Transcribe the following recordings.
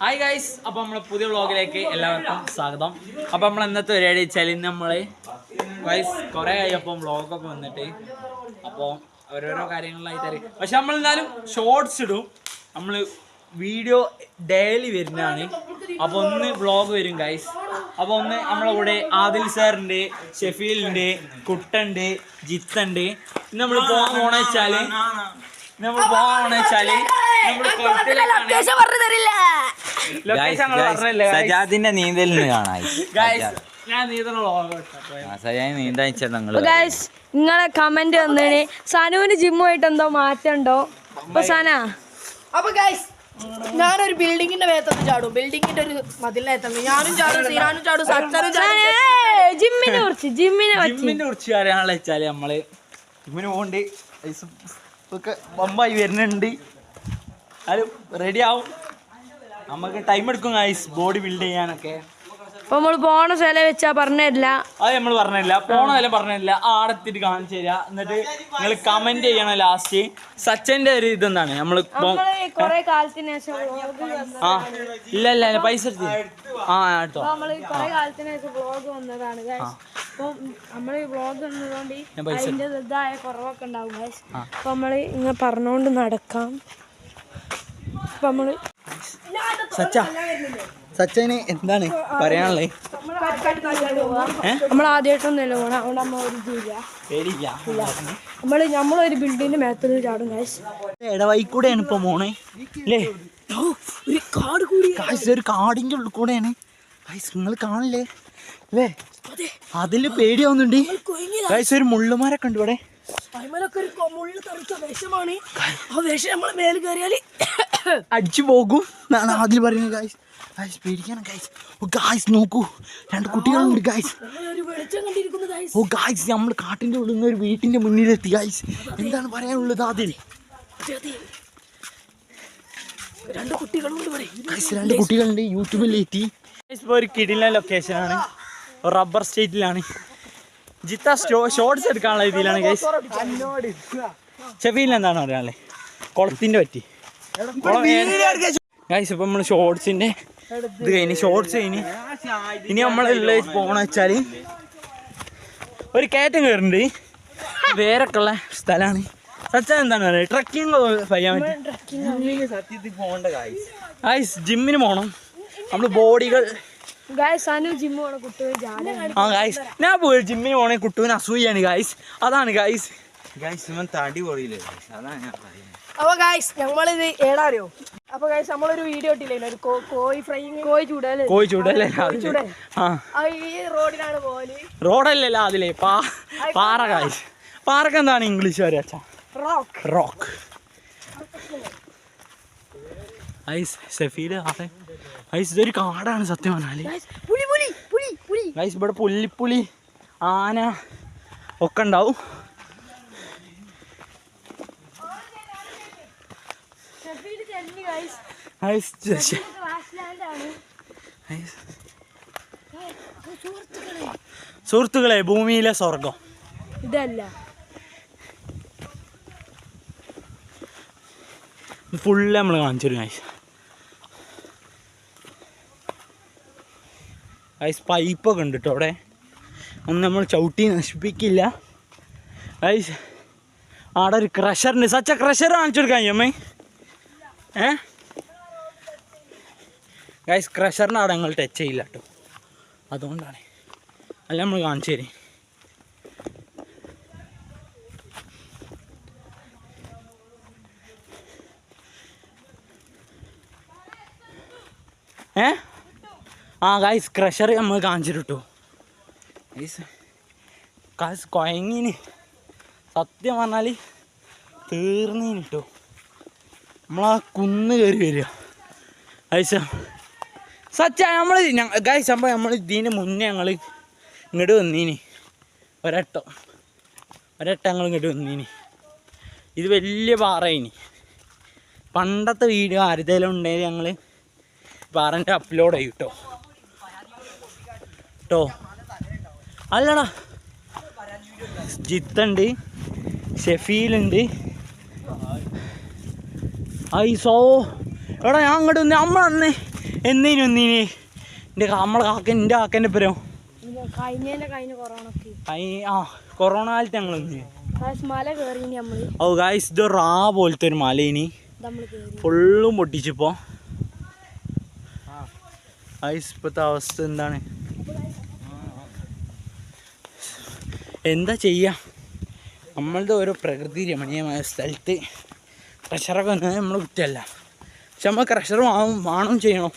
Hi guys, അപ്പോൾ നമ്മളെ പുതിയ വ്ളോഗിലേക്ക് എല്ലാവർക്കും സ്വാഗതം. അപ്പോൾ നമ്മൾ ഇന്നത്തെ പരിപാടി വെച്ചാൽ നമ്മൾ ഗൈസ് കുറേ കഴിയപ്പം വ്ളോഗൊക്കെ വന്നിട്ട് അപ്പോൾ ഓരോരോ കാര്യങ്ങളിലായിട്ട് പക്ഷെ നമ്മൾ എന്നാലും ഷോർട്സ് ഇടും. നമ്മൾ വീഡിയോ ഡെയിലി വരുന്നതാണ്. അപ്പോൾ ഒന്ന് വ്ളോഗ് വരും ഗൈസ്. അപ്പോൾ ഒന്ന് നമ്മളെ കൂടെ ആദിൽ സാറുണ്ട്, ഷെഫീലുണ്ട്, കുട്ടുണ്ട്, ജിത്തുണ്ട്. ഇന്ന് നമ്മൾ പോകാൻ പോണെച്ചാല് സജാദിന്റെ നീന്തലിന് കാണാൻ നിങ്ങളെ കമന്റ് വന്നേ സനുവിന് ജിമ്മുമായിട്ട് എന്തോ മാറ്റം ഉണ്ടോ? അപ്പൊ സന അപ്പൊ ഗൈസ് ഞാനൊരു ബിൽഡിങ്ങിന്റെ മേത്തൊന്ന് ചാടും, ബിൽഡിങ്ങിന്റെ ഒരു മതിലിനെത്തുന്നു. ഞാനും ചാടും, സീനാനും ചാടും, സച്ചനും ചാടും. ജിമ്മിനെ കുറിച്ച് പറയാനുള്ള വെച്ചാല് നമ്മള് ജിമ്മിന് പോകണ്ട് ഒക്കെ ബമ്പായി വരുന്നുണ്ട്. അത് റെഡി ആവും. നമുക്ക് ടൈം എടുക്കും ഗൈസ് ബോഡി ബിൽഡ് ചെയ്യാനൊക്കെ. അപ്പൊ നമ്മള് പോണ സ്ഥലം വെച്ചാ പറഞ്ഞില്ല, അത് നമ്മൾ പറഞ്ഞില്ല. പോണ സ്ഥലം പറഞ്ഞില്ല, ആടെത്തിട്ട് കാണിച്ചു തരാ. എന്നിട്ട് നിങ്ങൾ കമന്റ് ചെയ്യണം. ലാസ്റ്റ് സച്ചന്റെ ഒരു ഇതെന്താണ് നമ്മള് കൊറേ കാലത്തിന് ശേഷം ഇല്ല പൈസ എടുത്ത് കേട്ടോ. നമ്മള് കൊറേ കാലത്തിന് ശേഷം വ്ളോഗ് വന്നതാണ് ഗൈസ്. അപ്പൊ നമ്മള് വ്ളോഗ് വന്നതുകൊണ്ട് അതിന്റെ ഇതായ കുറവൊക്കെ ഉണ്ടാവും ഗൈസ്. അപ്പൊ നമ്മള് ഇങ്ങനെ പറഞ്ഞോണ്ട് നടക്കാം. അപ്പൊ നമ്മള് സച്ചന് എന്താണ് പറയാനുള്ളത്? നമ്മൾ ആദ്യമായിട്ടൊന്നുമല്ല പോണം, അതുകൊണ്ട് നമ്മ ഒരു നമ്മളൊരു ബിൽഡിങ്ങിന്റെ മേത്തൊരു ചാടും ഗൈസ്. ഇടവഴിക്കൂടെയാണ് ഇപ്പൊ പോണേ അല്ലേ? ഒരു കാട് കൂടി, ഒരു കാടിന്റെ ഉള്ളിൽ കൂടെയാണ് ഗൈസ്. നിങ്ങൾ കാണില്ലേ അല്ലേ? അതില് പേടിയാവുന്നുണ്ട് ഗൈസ്. ഒരു മുള്ളുമാരൊക്കെ ഉണ്ട് ഇവിടെ. അടിച്ചു പോകും എന്നാണ് അതിൽ പറയുന്നത് ഗൈസ്. ഗൈസ് പേടിക്കണം ഗൈസ്. ഓ ഗൈസ് നോക്കൂ, രണ്ട് കുട്ടികളുണ്ട് ഗൈസ്. ഓ ഗൈസ് നമ്മൾ കാട്ടിന്റെ ഉള്ളിൽ നിന്ന് ഒരു വീട്ടിന്റെ മുന്നിലെത്തി ഗൈസ്. എന്താണ് പറയാനുള്ളത് അതിൽ? രണ്ട് കുട്ടികളുണ്ട് യൂട്യൂബിലെത്തി. ഇപ്പോൾ ഒരു കിടിലൻ ലൊക്കേഷനാണ്, റബ്ബർ സ്റ്റേറ്റിലാണ്. ജിത്ത ഷോർട്സ് എടുക്കാനുള്ള രീതിയിലാണ് ഗൈസ്. ഷെഫീലിന് എന്താണ് പറയാനുള്ളത്? കുളത്തിൻ്റെ പറ്റി ഗൈസ്. ഇപ്പം നമ്മൾ ഷോർട്സിൻ്റെ ഇത് കഴിഞ്ഞ് ഷോർട്സ് കഴിഞ്ഞ് ഇനി നമ്മളുള്ള പോകണമെന്ന് വെച്ചാൽ ഒരു കയറ്റം കയറുന്നുണ്ട്. വേറൊക്കെ ഉള്ള സ്ഥലമാണ്. സച്ച എന്താണ് പറയുക? ട്രക്കിങ് ചെയ്യാൻ പറ്റും. സത്യത്തിൽ പോകേണ്ട ഗൈസ്. ജിമ്മിന് പോകണം നമ്മൾ ബോഡികൾ. ഞാൻ പോയി ജിമ്മിന് പോണേ കുട്ടുവിന് അസൂയാണ് ഗൈസ്. അതാണ് ഗൈസ്. തടി പൊടിയില്ലേ, അതാണ് ഞാൻ പറയുന്നത്. അപ്പൊ ഗൈസ് ഞങ്ങളിത് ഏടാറിയോ? അപ്പൊ ഗൈസ് നമ്മളൊരു വീഡിയോ ഇട്ടില്ലേ, ഒരു കോഴി ഫ്രൈയിങ്, കോഴി ചൂടല്ലേ? ഈ റോഡിലാണ് പോലെ. റോഡല്ലല്ലോ അതിലേ പാറ ഗൈസ്. പാറക്ക് എന്താണ് ഇംഗ്ലീഷ് പറയാ? റോക്ക്. ഗൈസ് ഷെഫീല് ഗൈസ് ഇതൊരു കാടാണ് സത്യം പറഞ്ഞാല് ഗൈസ്. ഇവിടെ പുള്ളിപ്പുലി, ആന ഒക്കെ ഉണ്ടാവും. സുഹൃത്തുക്കളെ, ഭൂമിയിലെ സ്വർഗം ഇതല്ല. ഫുള്ള് നമ്മൾ കാണിച്ചു ഗൈസ്. ഗൈസ് പൈപ്പൊക്കെ ഉണ്ട് കേട്ടോ അവിടെ. ഒന്നും നമ്മൾ ചവിട്ടി നശിപ്പിക്കില്ല ഗൈസ്. അവിടെ ഒരു ക്രഷറുണ്ട്. സച്ച ക്രഷർ കാണിച്ചു കൊടുക്കാൻ അമ്മേ ഗൈസ്. ക്രഷറിന് അവിടെ ഞങ്ങൾ ടച്ച് ചെയ്യില്ല കേട്ടോ, അതുകൊണ്ടാണ്. അല്ല നമ്മൾ കാണിച്ചു തരും. ഗൈസ് ക്രഷർ നമ്മൾ കാണിച്ചിട്ടു ഗൈസ്. ഗൈസ് കുഴങ്ങിന് സത്യം പറഞ്ഞാൽ തീർന്നീന് കേട്ടോ. നമ്മളാ കുന്ന് കയറി വരിക ഗൈസ്. സച്ച നമ്മൾ ഗൈസ് അപ്പോൾ നമ്മൾ ഇതിന് മുന്നേ ഞങ്ങൾ ഇങ്ങോട്ട് വന്നീനി ഒരട്ടം ഞങ്ങൾ ഇങ്ങോട്ട് വന്നീനി. ഇത് വലിയ പാറയിനി. പണ്ടത്തെ വീഡിയോ ആരുതേലും ഉണ്ടെങ്കിൽ ഞങ്ങൾ പാറൻ്റെ അപ്ലോഡ് ചെയ്യും കേട്ടോ. അല്ലടാ, ജിത്തുണ്ട്, ഷെഫീലുണ്ട്, ഐസോ എടാ ഞാൻ അങ്ങോട്ട് നമ്മളന്ന് എന്നേനും എൻ്റെ കാക്കൻ്റെ പുരം കഴിഞ്ഞ കൊറോണക്ക് കൊറോണ കാലത്ത് ഞങ്ങൾ വന്നു. മല കയറി നമ്മള്. ഓ ഗായ്സ് ഇത് റാ പോലത്തെ ഒരു മല ഇനി ഫുള്ളും പൊട്ടിച്ചിപ്പോൾ. ഗായ്സ് ഇപ്പോഴത്തെ അവസ്ഥ എന്താണ്, എന്താ ചെയ്യുക? നമ്മളുടെ ഓരോ പ്രകൃതി രമണീയമായ സ്ഥലത്ത് ക്രഷറൊക്കെ വന്നത് നമ്മൾ കുറ്റമല്ല. പക്ഷെ നമ്മൾ ക്രഷർ വേണം ചെയ്യണം,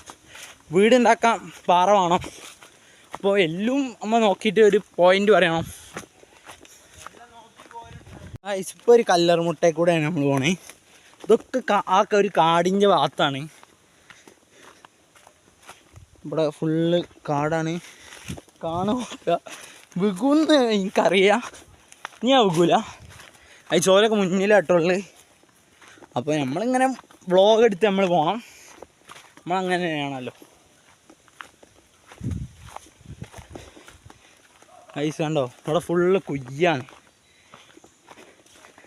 വീടുണ്ടാക്കാൻ പാറ വേണം. അപ്പോൾ എല്ലാം നമ്മൾ നോക്കിയിട്ട് ഒരു പോയിന്റ് പറയണം. ഇപ്പോൾ ഒരു കല്ലറുമുട്ടയിൽ കൂടെയാണ് നമ്മൾ പോണേ. ഇതൊക്കെ ഒരു കാടിൻ്റെ ഭാഗത്താണ്. ഇവിടെ ഫുള്ള് കാടാണ്. കാണാൻ വികുന്ന് എനിക്കറിയാം, ഞാൻ വികൂല. അത് ചോലൊക്കെ മുന്നിലായിട്ടുള്ളത്. അപ്പോൾ നമ്മളിങ്ങനെ വ്ളോഗ് എടുത്ത് നമ്മൾ പോകണം. നമ്മളങ്ങനെ തന്നെയാണല്ലോ. ഐസ് കണ്ടോ, ഇവിടെ ഫുള്ള് കുയ്യാണ്.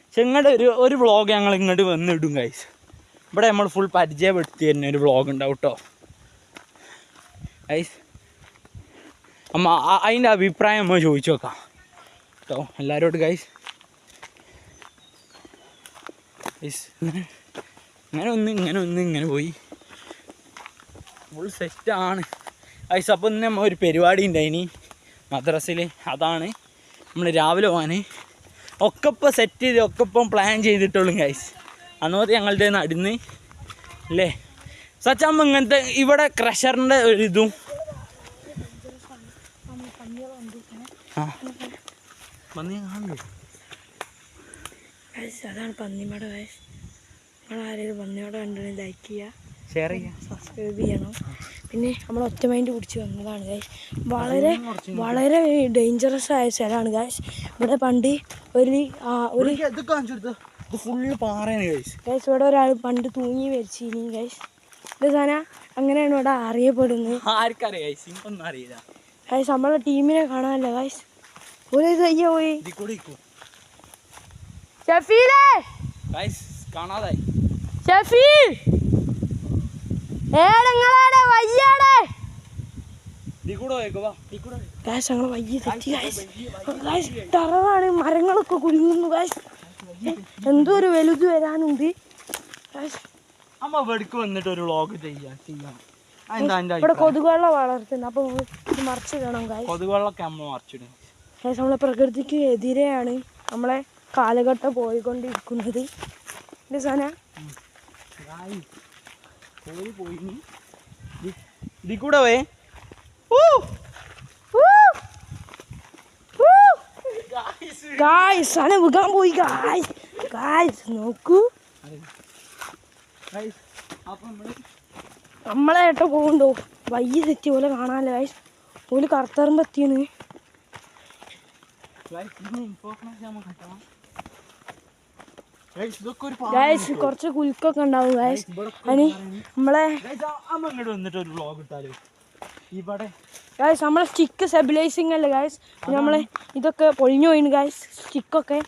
പക്ഷെ ഇങ്ങോട്ട് ഒരു വ്ളോഗ് ഞങ്ങൾ ഇങ്ങോട്ട് വന്നിടും ഗൈസ്. ഇവിടെ നമ്മൾ ഫുൾ പരിചയപ്പെടുത്തി തന്നെ ഒരു വ്ളോഗ് ഉണ്ടാവും കേട്ടോ ഗൈസ്. അമ്മ അതിൻ്റെ അഭിപ്രായം നമ്മൾ ചോദിച്ചു നോക്കാം കേട്ടോ എല്ലാവരോടും ഗൈസ്. ഗൈസ് ഇങ്ങനെ പോയി ഫുൾ സെറ്റാണ് ഗൈസ്. അപ്പോൾ ഇന്ന് നമ്മൾ ഒരു പരിപാടി ഉണ്ടായിനി മദ്രസയിൽ. അതാണ് നമ്മൾ രാവിലെ പോകാൻ ഒക്കെ ഇപ്പോൾ സെറ്റ് ചെയ്ത് ഒക്കെ ഇപ്പം പ്ലാൻ ചെയ്തിട്ടുള്ളൂ ഗൈസ്. അന്നോട്ട് ഞങ്ങളുടെ നടുന്ന് അല്ലേ സച്ചാകുമ്പോൾ ഇങ്ങനത്തെ ഇവിടെ ക്രഷറിൻ്റെ ഒരിതും അതാണ് പന്നിമട. നിങ്ങളാരെയും പന്നിമട കണ്ടു ലൈക്ക് ചെയ്യുക, ഷെയർ ചെയ്യുക, സബ്സ്ക്രൈബ് ചെയ്യണം. പിന്നെ നമ്മൾ ഒറ്റ മൈൻഡ് പിടിച്ച് വന്നതാണ് ഗൈസ്. വളരെ ഡേഞ്ചറസ് ആയ സ്ഥലമാണ് ഗൈസ്. ഇവിടെ പണ്ട് ഫുള്ള് പാറയാണ് ഗൈസ്. ഇവിടെ ഒരാൾ പണ്ട് തൂങ്ങി മരിച്ചിനി ഗൈസ്. ഇത് സാധനം അങ്ങനെയാണ് ഇവിടെ അറിയപ്പെടുന്നത്. ആർക്കറിയാം ഗൈസ്, എനിക്കൊന്നും അറിയില്ല ഗൈസ്. നമ്മളെ ടീമിനെ കാണാനല്ല ഗൈസ്. ഒരു കയ്യ പോയി ഷഫീലേ, കാണാതായി. ഷഫീൽ ഏടങ്ങളാടെ വയ്യാടെ ഗൈസ്. ഞങ്ങൾ വയ്യ തെറ്റി ഗൈസ്. ഗൈസ് ടെററാണ്, മരങ്ങളൊക്കെ കുലുങ്ങുന്നു ഗൈസ്. എന്തോ ഒരു വലുത് വരാനുണ്ട് ഗൈസ്. അമ്മ വെടുക്ക് വന്നിട്ട് ഒരു വ്ളോഗ് ചെയ്യാം. ഇവിടെ കൊതുകുവെള്ളം വളർത്തുന്നത്, അപ്പോൾ ഇത് മറിച്ചിടണം ഗൈസ്. കൊതുകുവെള്ളമൊക്കെ നമ്മൾ മറിച്ചിടും ഗൈസ്. നമ്മളെ പ്രകൃതിക്ക് എതിരെയാണ് നമ്മളെ കാലഘട്ടം പോയിക്കൊണ്ടിരിക്കുന്നത്. ഇത് സാധനം കൂടെ പോയേ. ഗായ്സ് സാധനം വിൽക്കാൻ പോയി ഗായ്സ്. ഗായ്സ് നോക്കൂ, നമ്മളെ ഏട്ട പോകണ്ടോ വയ്യ തെറ്റി പോലെ കാണാനല്ലേ ഗായ്സ്. ഓല് കറുത്തറുമ്പ് എത്തിയാണ് ഗായ്സ്. കുറച്ച് കുലുക്കൊക്കെ ഉണ്ടാവും ഗായ്സ്. അതിന് നമ്മളെ ഗായ്സ് നമ്മളെ സ്റ്റിക്ക് സ്റ്റെബിലൈസിങ് അല്ലേ ഗായ്സ്. പിന്നെ നമ്മളെ ഇതൊക്കെ പൊളിഞ്ഞു പോയിന് ഗായ്സ്. സ്റ്റിക്കൊക്കെ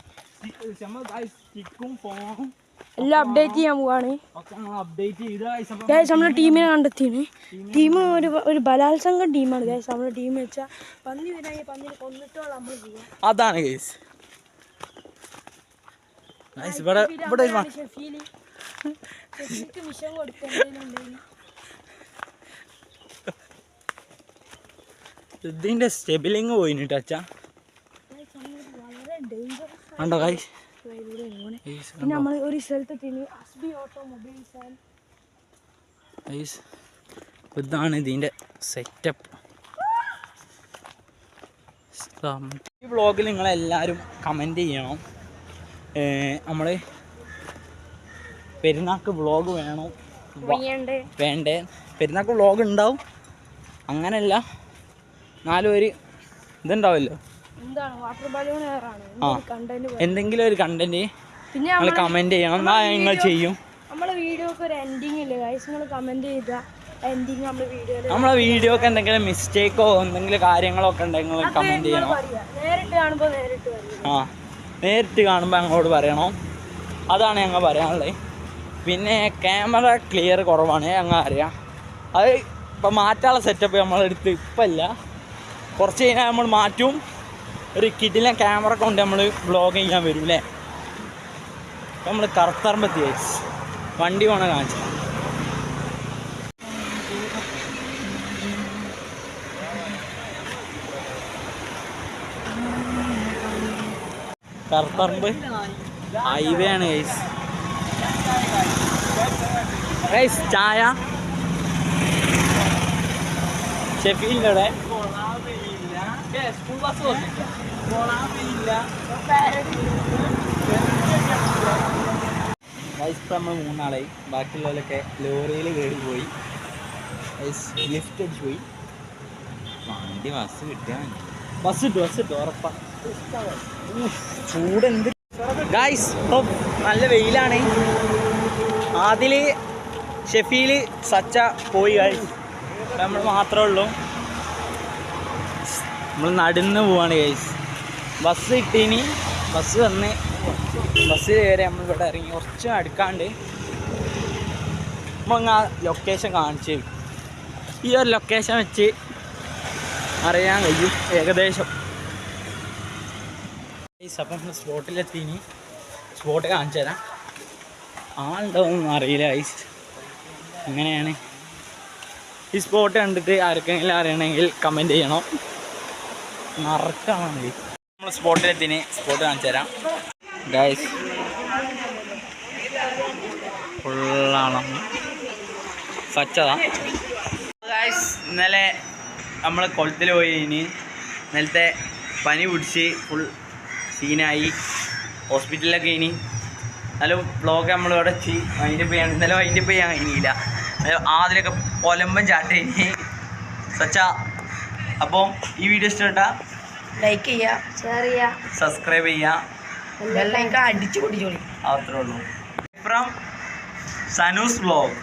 എല്ലാം അപ്ഡേറ്റ് ചെയ്യാൻ പോവാണ് ഗായ്സ്. നമ്മളെ ടീമിനെ കണ്ടെത്തിയാണ്. ടീം ഒരു ബലാത്സംഗം ടീമാണ് ഗായ്സ്. നമ്മുടെ ടീം വെച്ചാൽ പന്നി വരാൻ പന്നിനെ കൊന്നിട്ടോളം നമ്മൾ ചെയ്യാം. അതാണ് ഗായ്സ്. വിഷം കൊടുക്കേണ്ടതുണ്ടെങ്കിൽ ഇതിന്റെ സ്റ്റെബിലിങ് പോയിന് ടച്ചാ കണ്ടോ ഗൈസ്. പിന്നെ നമ്മൾ ഒരു സ്ഥലത്ത് ഇതാണ് ഇതിന്റെ സെറ്റപ്പ്. ഈ വ്ളോഗിൽ നിങ്ങളെല്ലാവരും കമൻറ്റ് ചെയ്യണം. നമ്മൾ പെരുന്നാൾക്ക് വ്ളോഗ് വേണോ വേണ്ടേ? പെരുന്നാൾക്ക് വ്ളോഗ് ഉണ്ടാവും, അങ്ങനെയല്ല നാലും ഒരു ഇതുണ്ടാവുമല്ലോ, എന്തെങ്കിലും ഒരു കണ്ടന്റ് നിങ്ങൾ കമന്റ് ചെയ്യണം. എന്നാ നിങ്ങൾ ചെയ്യും. നമ്മളെ വീഡിയോക്ക് ഒരു എൻഡിങ് ഇല്ലേ ഗൈസ്, നിങ്ങൾ കമന്റ് ചെയ്താൽ എൻഡിങ് നമ്മളെ വീഡിയോക്ക് എന്തെങ്കിലും മിസ്റ്റേക്കോ എന്തെങ്കിലും കാര്യങ്ങളോ ഒക്കെ ഉണ്ടെങ്കിൽ കമന്റ് ചെയ്യണം. നേരിട്ട് കാണുമ്പോൾ ഞങ്ങളോട് പറയണം. അതാണ് ഞങ്ങൾ പറയാനുള്ളത്. പിന്നെ ക്യാമറ ക്ലിയർ കുറവാണ് ഞങ്ങൾ അറിയാം. അത് ഇപ്പം മാറ്റാനുള്ള സെറ്റപ്പ് നമ്മളെടുത്ത് ഇപ്പം ഇല്ല, കുറച്ച് കഴിഞ്ഞാൽ നമ്മൾ മാറ്റും. ഒരു കിഡിലെ ക്യാമറ കൊണ്ട് നമ്മൾ വ്ളോഗ് ചെയ്യാൻ വരും അല്ലേ. അപ്പം നമ്മൾ കറുത്തറമ്പെത്തി ഗൈസ്, വണ്ടി പോണ കാണിച്ചു. കറുത്തറമ്പ് ഹൈവേ ആണ് ഗൈസ്. ഗൈസ് ചായ ഷെഫീലിൻ്റെ അവിടെ സ്കൂൾ ബസ് ഗൈസ്. ഇപ്പം നമ്മൾ 3 ആളായി, ബാക്കിയുള്ളവരൊക്കെ ലോറിയിൽ കയറി പോയി. ലിഫ്റ്റ് അടിച്ച് പോയി. വണ്ടി ബസ് കിട്ടിയാൽ ബസ് കിട്ടും ഉറപ്പാ. ചൂടെന്ത് ഗൈസ്. ഇപ്പം നല്ല വെയിലാണ്. അതിൽ ഷെഫീൽ സച്ച പോയി ഗൈസ്, നമ്മൾ മാത്രമേ ഉള്ളൂ. നമ്മൾ നടന്ന് പോവാണ് ഗൈസ്. ബസ് കിട്ടീനി, ബസ് വന്ന് ബസ് കയറി നമ്മൾ ഇവിടെ ഇറങ്ങി. കുറച്ച് അടുക്കാണ്ട് നമ്മൾ ആ ലൊക്കേഷൻ കാണിച്ചു. ഈ ഒരു ലൊക്കേഷൻ വെച്ച് അറിയാൻ കഴിയും ഏകദേശം. അപ്പം നമ്മൾ സ്പോട്ടിലെത്തിനി, സ്പോട്ട് കാണിച്ചു തരാം. ആളുണ്ടോന്നൊന്നും അറിയില്ല ഗൈസ്. ഇങ്ങനെയാണ് ഈ സ്പോട്ട് കണ്ടിട്ട് ആർക്കെങ്കിലും അറിയണമെങ്കിൽ കമൻറ്റ് ചെയ്യണം. നറക്കാണ് ഗൈസ്. നമ്മൾ സ്പോട്ടിലെത്തിന് സ്പോട്ട് കാണിച്ചു തരാം ഗൈസ്. ഫുള്ളാണ് സച്ചതാ ഗൈസ്. ഇന്നലെ നമ്മൾ കുളത്തിൽ പോയി. ഇന്നലത്തെ പനി പിടിച്ച് ഫുൾ സീനായി, ഹോസ്പിറ്റലിലൊക്കെ ഇനി. എന്നാലും വ്ളോഗ് നമ്മളിവിടെ വൈൻഡപ്പ് ചെയ്യാൻ, ഇന്നലെ വൈൻഡപ്പ് ചെയ്യാൻ കഴിഞ്ഞില്ല. ആദ്യമൊക്കെ ഒലമ്പം ചാട്ട ഇനി സച്ച. അപ്പോൾ ഈ വീഡിയോ ഇഷ്ടപ്പെട്ടാൽ ലൈക്ക് ചെയ്യുക, ഷെയർ ചെയ്യുക, സബ്സ്ക്രൈബ് ചെയ്യുക, ബെല്ലൈക്കൺ അടിച്ചു പൊടിച്ചോളി. അത്രേ ഉള്ളൂ. From Sanu's vlog.